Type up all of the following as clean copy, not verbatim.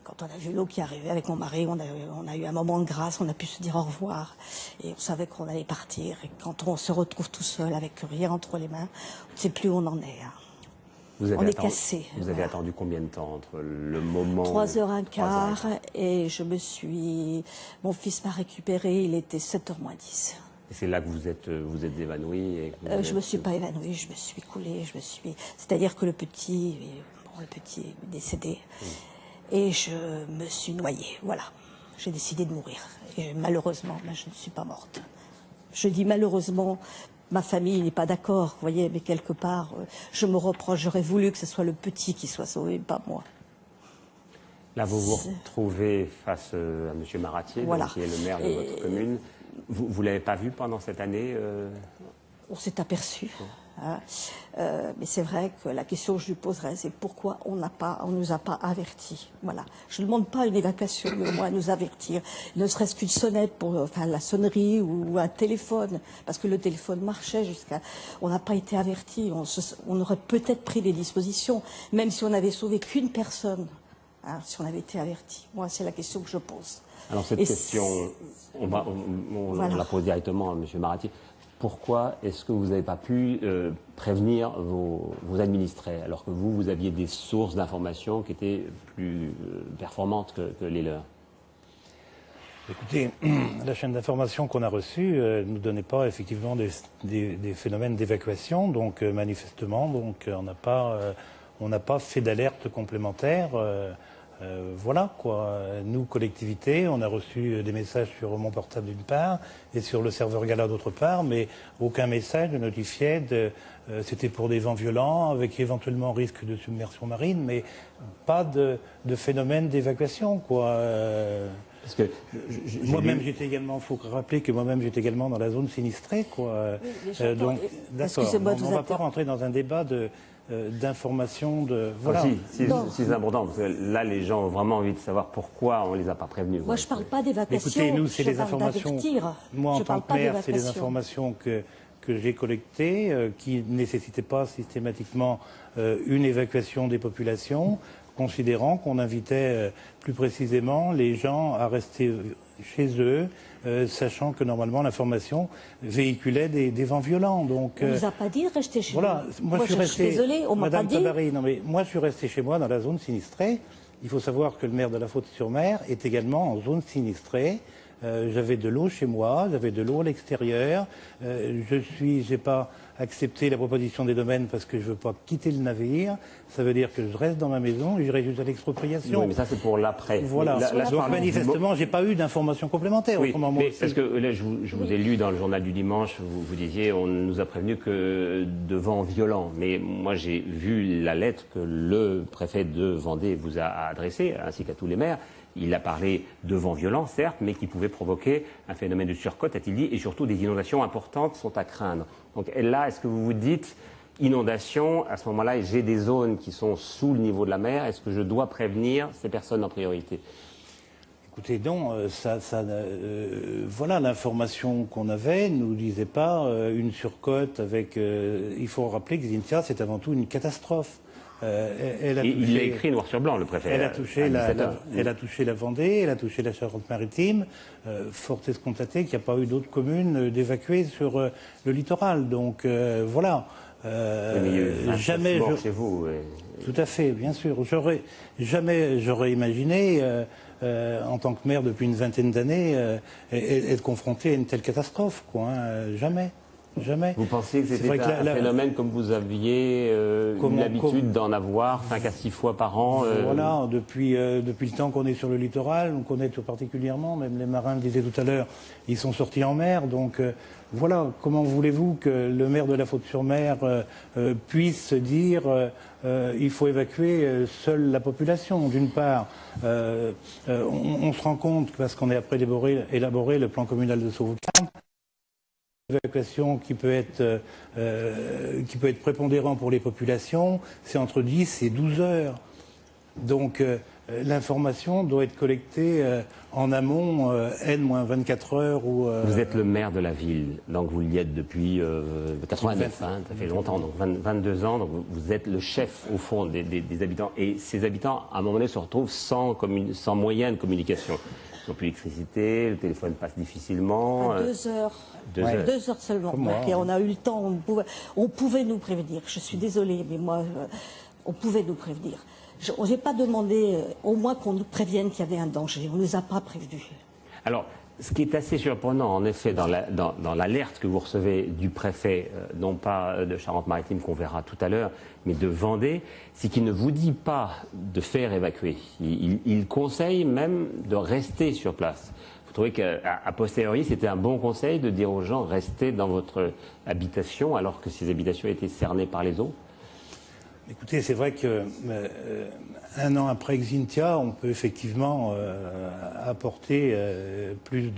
Quand on a vu l'eau qui arrivait avec mon mari, on a eu un moment de grâce, on a pu se dire au revoir. Et on savait qu'on allait partir. Et quand on se retrouve tout seul, avec rien entre les mains, on ne sait plus où on en est. Hein. On est cassé. Vous avez attendu combien de temps entre le moment... 3h15 et mon fils m'a récupéré, il était 7h moins 10. Et c'est là que vous êtes évanouie et que je me suis pas évanouie, je me suis coulée, c'est-à-dire que le petit est décédé et je me suis noyée, voilà. J'ai décidé de mourir et malheureusement, je ne suis pas morte. Je dis malheureusement, ma famille n'est pas d'accord, vous voyez, mais quelque part, je me reproche, j'aurais voulu que ce soit le petit qui soit sauvé, pas moi. Là, vous vous retrouvez face à M. Maratier, voilà. Qui est le maire de votre commune. Vous ne l'avez pas vu pendant cette année On s'est aperçu. Hein. Mais c'est vrai que la question que je lui poserais, c'est pourquoi on ne nous a pas avertis. Voilà. Je ne demande pas une évacuation, mais au moins nous avertir. Ne serait-ce qu'une sonnette pour la sonnerie ou un téléphone. Parce que le téléphone marchait jusqu'à... On n'a pas été avertis. On aurait peut-être pris des dispositions, même si on n'avait sauvé qu'une personne. Hein, si on avait été averti. Moi, c'est la question que je pose. Alors cette question, on la pose directement à M. Maratier. Pourquoi est-ce que vous n'avez pas pu prévenir vos administrés, alors que vous aviez des sources d'informations qui étaient plus performantes que les leurs? Écoutez, la chaîne d'information qu'on a reçue ne nous donnait pas effectivement des phénomènes d'évacuation, donc manifestement, on n'a pas fait d'alerte complémentaire. Voilà quoi, nous collectivité, on a reçu des messages sur mon portable d'une part et sur le serveur Gala d'autre part, mais aucun message ne notifiait c'était pour des vents violents avec éventuellement risque de submersion marine, mais pas de phénomène d'évacuation quoi. Parce que moi-même j'étais également, il faut rappeler que moi-même j'étais également dans la zone sinistrée quoi. Oui, donc d'accord, on ne va pas rentrer dans un débat d'informations de... Voilà. Si c'est important, parce que là, les gens ont vraiment envie de savoir pourquoi on ne les a pas prévenus. Moi, je ne parle pas d'évacuation, écoutez, nous, c'est les informations... Moi, en tant que maire, c'est les informations que j'ai collectées, qui ne nécessitaient pas systématiquement une évacuation des populations, considérant qu'on invitait plus précisément les gens à rester chez eux, sachant que normalement l'information véhiculait des vents violents. Donc, on ne nous a pas dit de rester chez nous. Moi, je suis désolée, on m'a pas dit. Tabary, non mais moi je suis resté chez moi dans la zone sinistrée. Il faut savoir que le maire de la Faute-sur-Mer est également en zone sinistrée. J'avais de l'eau chez moi, j'avais de l'eau à l'extérieur. J'ai pas accepté la proposition des domaines parce que je veux pas quitter le navire. Ça veut dire que je reste dans ma maison et j'irai jusqu'à l'expropriation. Oui, mais ça c'est pour l'après. Voilà. Donc manifestement, j'ai pas eu d'informations complémentaires. Oui, parce que là, je vous ai lu dans le journal du dimanche, vous disiez, on ne nous a prévenu que de vents violents. Mais moi, j'ai vu la lettre que le préfet de Vendée vous a adressée, ainsi qu'à tous les maires. Il a parlé de vents violents, certes, mais qui pouvaient provoquer un phénomène de surcote, a-t-il dit, et surtout des inondations importantes sont à craindre. Donc là, est-ce que vous vous dites, inondation, à ce moment-là, j'ai des zones qui sont sous le niveau de la mer, est-ce que je dois prévenir ces personnes en priorité? Écoutez, non, voilà, l'information qu'on avait ne nous disait pas une surcote avec... il faut rappeler que Xynthia, c'est avant tout une catastrophe. Il l'a écrit noir sur blanc, le préfet. Elle a touché la Vendée, elle a touché la Charente-Maritime. Fort est constaté qu'il n'y a pas eu d'autres communes d'évacuer sur le littoral. Donc voilà. Jamais chez vous. Tout à fait, bien sûr. Jamais j'aurais imaginé, en tant que maire depuis une vingtaine d'années, être confronté à une telle catastrophe. Quoi, hein. Jamais. Jamais. Vous pensiez que c'était un phénomène comme vous aviez l'habitude d'en avoir 5 à 6 fois par an Voilà, depuis le temps qu'on est sur le littoral, on connaît tout particulièrement, même les marins le disaient tout à l'heure, ils sont sortis en mer, donc voilà, comment voulez-vous que le maire de la Faute-sur-Mer puisse se dire il faut évacuer seule la population. D'une part, on se rend compte, parce qu'on est après élaboré le plan communal de sauvegarde, l'évacuation qui peut être prépondérant pour les populations, c'est entre 10 et 12 heures. Donc l'information doit être collectée en amont, N-24 heures ou... Vous êtes le maire de la ville, donc vous l'y êtes depuis 89, hein, ça fait longtemps, donc 22 ans, donc vous êtes le chef au fond des habitants. Et ces habitants, à un moment donné, se retrouvent sans moyens de communication. Ils n'ont plus d'électricité, le téléphone passe difficilement. À 2 heures. 2 heures. 2 heures seulement. Et on a eu le temps, on pouvait nous prévenir. Je suis désolée, mais moi, on pouvait nous prévenir. Je n'ai pas demandé au moins qu'on nous prévienne qu'il y avait un danger. On ne nous a pas prévenus. Alors, ce qui est assez surprenant, en effet, dans l'alerte que vous recevez du préfet, non pas de Charente-Maritime qu'on verra tout à l'heure, mais de Vendée, c'est qu'il ne vous dit pas de faire évacuer. Il conseille même de rester sur place. Vous trouvez qu'à posteriori, c'était un bon conseil de dire aux gens restez dans votre habitation alors que ces habitations étaient cernées par les eaux? Écoutez, c'est vrai que un an après Xynthia, on peut effectivement apporter plus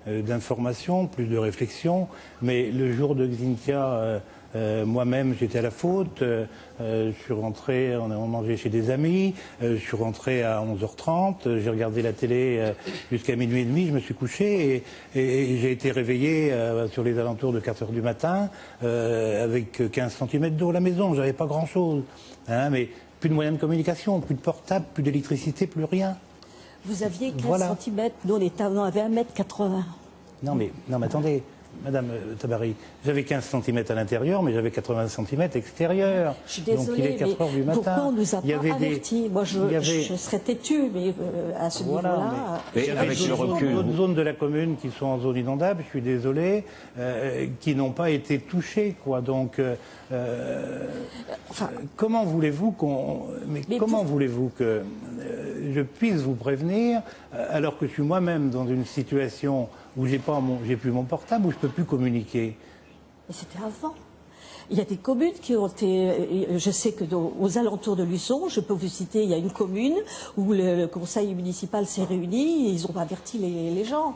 d'informations, plus de réflexions, mais le jour de Xynthia, moi-même j'étais à la faute, je suis rentré, on mangeait chez des amis, je suis rentré à 11h30, j'ai regardé la télé jusqu'à minuit et demi, je me suis couché et j'ai été réveillé sur les alentours de 4h du matin avec 15 cm d'eau à la maison, j'avais pas grand-chose, hein, mais plus de moyens de communication, plus de portable, plus d'électricité, plus rien. Vous aviez 15 cm, nous on avait 1,80 m. Non mais attendez. Madame Tabary, j'avais 15 cm à l'intérieur, mais j'avais 80 cm extérieur. Je suis désolée, donc il est 4 heures du matin. Pourquoi on ne nous a pas avertis? Moi, je serais têtue, mais à ce niveau-là... Il y avait d'autres zones de la commune qui sont en zone inondable, je suis désolé, qui n'ont pas été touchées, quoi. Donc, comment voulez-vous que je puisse vous prévenir, alors que je suis moi-même dans une situation où j'ai plus mon portable, où je peux plus communiquer. Mais c'était avant. Il y a des communes qui ont été... Je sais que aux alentours de Luçon, je peux vous citer, il y a une commune où le conseil municipal s'est réuni et ils ont averti les gens.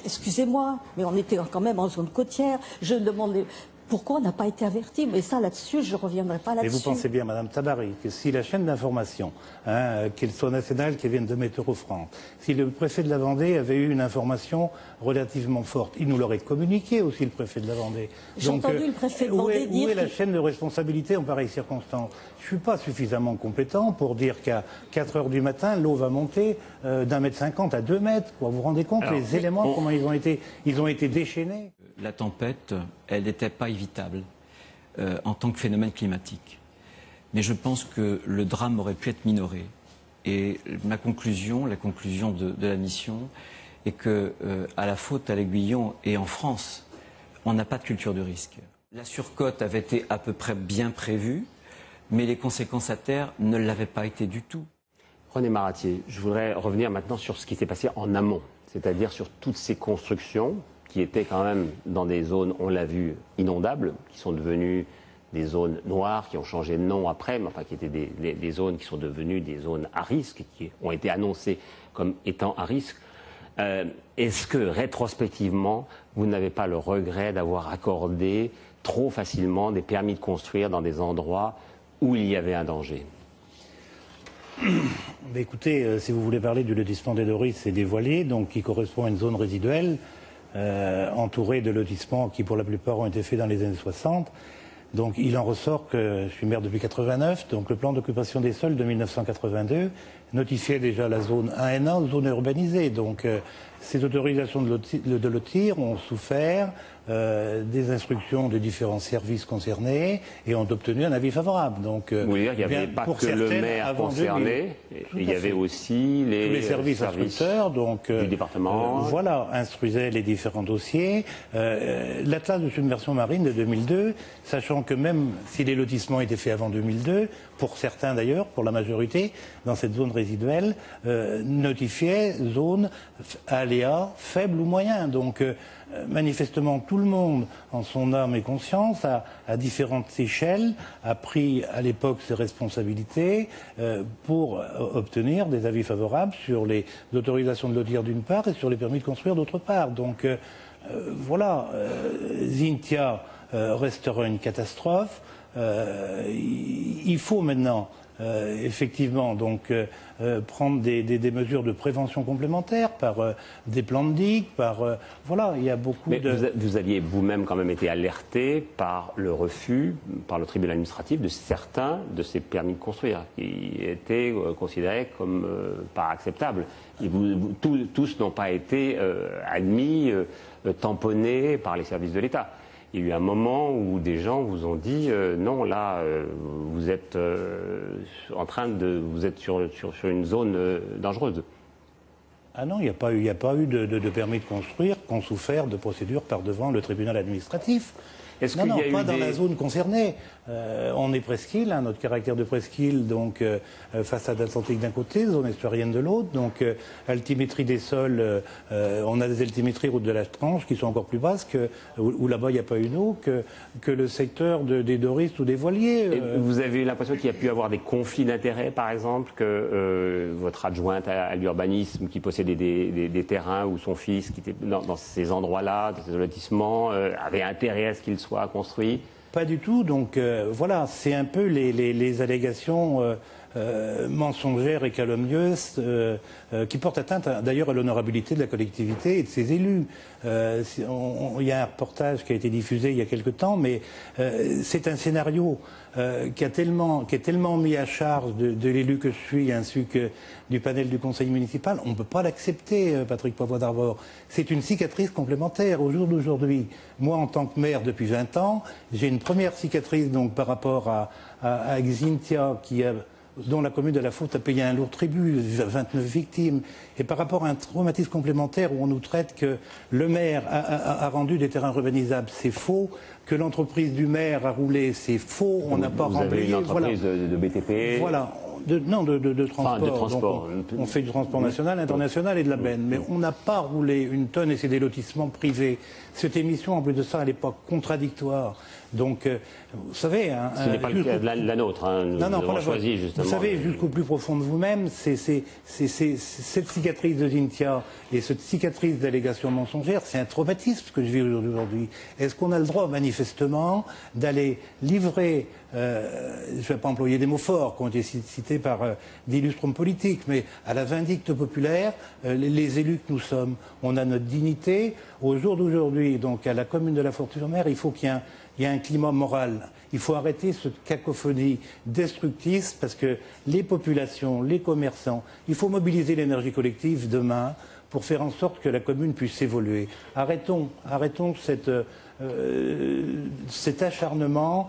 Excusez-moi, mais on était quand même en zone côtière. Je me demandais... Pourquoi on n'a pas été averti? Mais ça, là-dessus, je ne reviendrai pas là-dessus. Mais vous pensez bien, Madame Tabary, que si la chaîne d'information, qu'elle soit nationale, qu'elle vienne de Météo-France, si le préfet de la Vendée avait eu une information relativement forte, il nous l'aurait communiqué aussi, le préfet de la Vendée. J'ai entendu le préfet de Vendée dire... Où est la chaîne de responsabilité en pareille circonstance? Je ne suis pas suffisamment compétent pour dire qu'à 4 heures du matin, l'eau va monter d'1,50 m à 2 mètres. Vous vous rendez compte, les éléments, comment ils ont été déchaînés? La tempête, elle n'était pas évitable en tant que phénomène climatique. Mais je pense que le drame aurait pu être minoré. Et la conclusion de la mission est que, à la faute à l'Aiguillon et en France, on n'a pas de culture de risque. La surcote avait été à peu près bien prévue, mais les conséquences à terre ne l'avaient pas été du tout. René Maratier, je voudrais revenir maintenant sur ce qui s'est passé en amont, c'est-à-dire sur toutes ces constructions qui étaient quand même dans des zones, on l'a vu, inondables, qui sont devenues des zones noires, qui ont changé de nom après, mais enfin qui étaient des zones qui sont devenues des zones à risque, qui ont été annoncées comme étant à risque. Est-ce que, rétrospectivement, vous n'avez pas le regret d'avoir accordé trop facilement des permis de construire dans des endroits où il y avait un danger? Mais écoutez, si vous voulez parler du lotissement des Doris et des Voiliers, donc qui correspond à une zone résiduelle, entourée de lotissements qui pour la plupart ont été faits dans les années 60. Donc il en ressort que je suis maire depuis 89, donc le plan d'occupation des sols de 1982 notifiait déjà la zone 1N1, zone urbanisée. Donc ces autorisations de lotir ont souffert des instructions des différents services concernés et ont obtenu un avis favorable. Donc, vous voulez dire qu'il n'y avait pas que le maire concerné, il y avait aussi tous les services instructeurs du département. Voilà, instruisaient les différents dossiers. L'Atlas de submersion marine de 2002, sachant que même si les lotissements étaient faits avant 2002, pour certains d'ailleurs, pour la majorité, dans cette zone résiduelle, notifiait zone aléa faible ou moyen. Donc manifestement, tout le monde, en son âme et conscience, à différentes échelles, a pris à l'époque ses responsabilités pour obtenir des avis favorables sur les autorisations de lotir d'une part et sur les permis de construire d'autre part. Donc voilà, Xynthia restera une catastrophe. Il faut maintenant effectivement donc prendre des mesures de prévention complémentaires par des plans de digue, par voilà, il y a beaucoup Mais de... vous aviez vous-même quand même été alerté par le refus, par le tribunal administratif, de certains de ces permis de construire, qui étaient considérés comme pas acceptables. Et tous n'ont pas été admis, tamponnés par les services de l'État. Il y a eu un moment où des gens vous ont dit non, là, vous êtes vous êtes sur une zone dangereuse. Ah non, il n'y a pas eu de permis de construire qu'ont souffert de procédures par devant le tribunal administratif. Non, pas dans la zone concernée. On est presqu'île, hein, notre caractère de presqu'île, donc façade atlantique d'un côté, zone estuarienne de l'autre, donc altimétrie des sols, on a des altimétries route de la Tranche qui sont encore plus basses, où là-bas il n'y a pas une eau, que le secteur des doristes ou des voiliers. Et vous avez eu l'impression qu'il y a pu avoir des conflits d'intérêts, par exemple, que votre adjointe à l'urbanisme qui possédait des terrains où son fils, qui était dans ces endroits-là, dans ces lotissements, avait intérêt à ce qu'il soit construit? Pas du tout, donc voilà, c'est un peu les allégations mensongères et calomnieuses qui portent atteinte d'ailleurs à l'honorabilité de la collectivité et de ses élus. Il y a un reportage qui a été diffusé il y a quelque temps, mais c'est un scénario qui est tellement mis à charge de l'élu que je suis ainsi que du panel du conseil municipal. On ne peut pas l'accepter, Patrick Poivre d'Arvor. C'est une cicatrice complémentaire au jour d'aujourd'hui. Moi, en tant que maire depuis 20 ans, j'ai une première cicatrice donc, par rapport à Xintia dont la commune de la Faute a payé un lourd tribut, 29 victimes, et par rapport à un traumatisme complémentaire où on nous traite que le maire a rendu des terrains urbanisables, c'est faux, que l'entreprise du maire a roulé, c'est faux, on n'a pas remblayé. Vous avez une entreprise de BTP. Voilà. De transport. Enfin, de transport. Donc on fait du transport national, international et de la benne. Mais on n'a pas roulé une tonne et c'est des lotissements privés. Cette émission, en plus de ça, elle n'est pas contradictoire. Donc, vous savez... Ce n'est pas le cas de la nôtre. Hein. Nous avons choisi, justement. Vous savez, jusqu'au plus profond de vous-même, c'est cette cicatrice de Xintia et cette cicatrice d'allégations mensongères, c'est un traumatisme que je vis aujourd'hui. Est-ce qu'on a le droit, manifestement, d'aller livrer... je ne vais pas employer des mots forts qui ont été cités par d'illustres hommes politiques, mais à la vindicte populaire, les élus que nous sommes, on a notre dignité. Au jour d'aujourd'hui, donc à la commune de la Faute-sur-Mer, il faut qu'il y ait un climat moral. Il faut arrêter cette cacophonie destructrice parce que les populations, les commerçants, il faut mobiliser l'énergie collective demain pour faire en sorte que la commune puisse évoluer. Arrêtons cet acharnement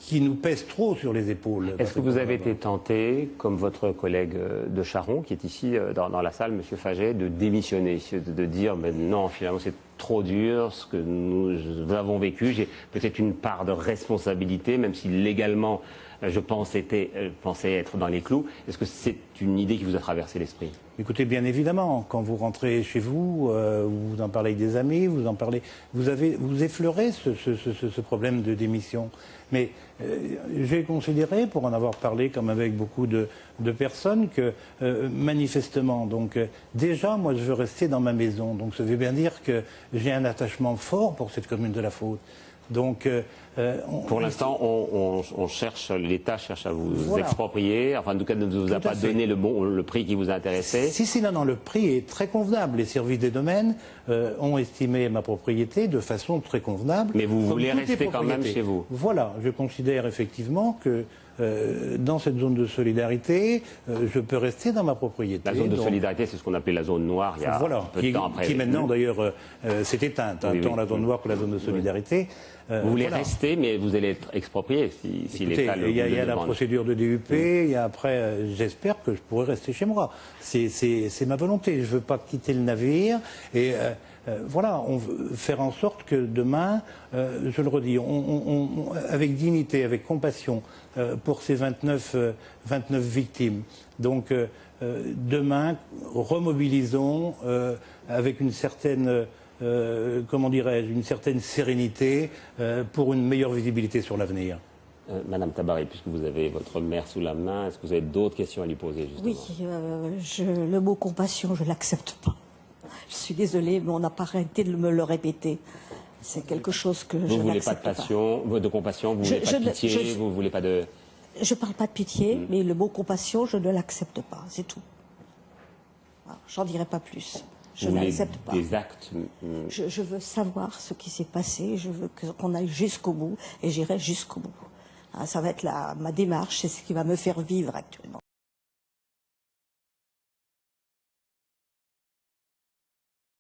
qui nous pèse trop sur les épaules. Est-ce que vous avez été tenté, comme votre collègue de Charron, qui est ici dans la salle, M. Faget, de démissionner, de dire mais non, finalement c'est trop dur ce que nous avons vécu, j'ai peut-être une part de responsabilité, même si légalement je pensais être dans les clous. Est-ce que c'est une idée qui vous a traversé l'esprit? Écoutez, bien évidemment, quand vous rentrez chez vous, vous en parlez avec des amis, vous effleurez ce problème de démission. Mais j'ai considéré, pour en avoir parlé comme avec beaucoup de personnes, que manifestement, donc déjà, moi je veux rester dans ma maison. Donc ça veut bien dire que j'ai un attachement fort pour cette commune de la Faute. Donc, pour l'instant, l'État cherche à vous exproprier. Enfin, en tout cas, ne vous a pas donné le prix qui vous a intéressé. Si, non, le prix est très convenable. Les services des domaines ont estimé ma propriété de façon très convenable. Mais vous voulez rester quand même chez vous? Voilà, je considère effectivement que dans cette zone de solidarité, je peux rester dans ma propriété. La zone de solidarité, c'est ce qu'on appelait la zone noire il y a peu de temps après. Qui maintenant, d'ailleurs, s'est éteinte, tant la zone noire que la zone de solidarité. Vous voulez rester, mais vous allez être exproprié si l'État le demande. Il y a la procédure de DUP, et après, j'espère que je pourrai rester chez moi. C'est ma volonté. Je ne veux pas quitter le navire. Et voilà, on veut faire en sorte que demain, je le redis, avec dignité, avec compassion, pour ces 29 victimes. Donc, demain, remobilisons avec une certaine... comment dirais-je, une certaine sérénité pour une meilleure visibilité sur l'avenir. Madame Tabaré, puisque vous avez votre mère sous la main, est-ce que vous avez d'autres questions à lui poser, justement? Oui, le mot compassion, je ne l'accepte pas. Je suis désolée, mais on n'a pas arrêté de me le répéter. C'est quelque chose que je n'accepte pas. Vous ne voulez pas de passion, de compassion, vous ne voulez pas de pitié, vous ne voulez pas de... Je ne parle pas de pitié, mais le mot compassion, je ne l'accepte pas, c'est tout. Voilà, j'en dirai pas plus. Je n'accepte pas. Des actes. Je veux savoir ce qui s'est passé, je veux qu'on aille jusqu'au bout, et j'irai jusqu'au bout. Ça va être ma démarche, c'est ce qui va me faire vivre actuellement.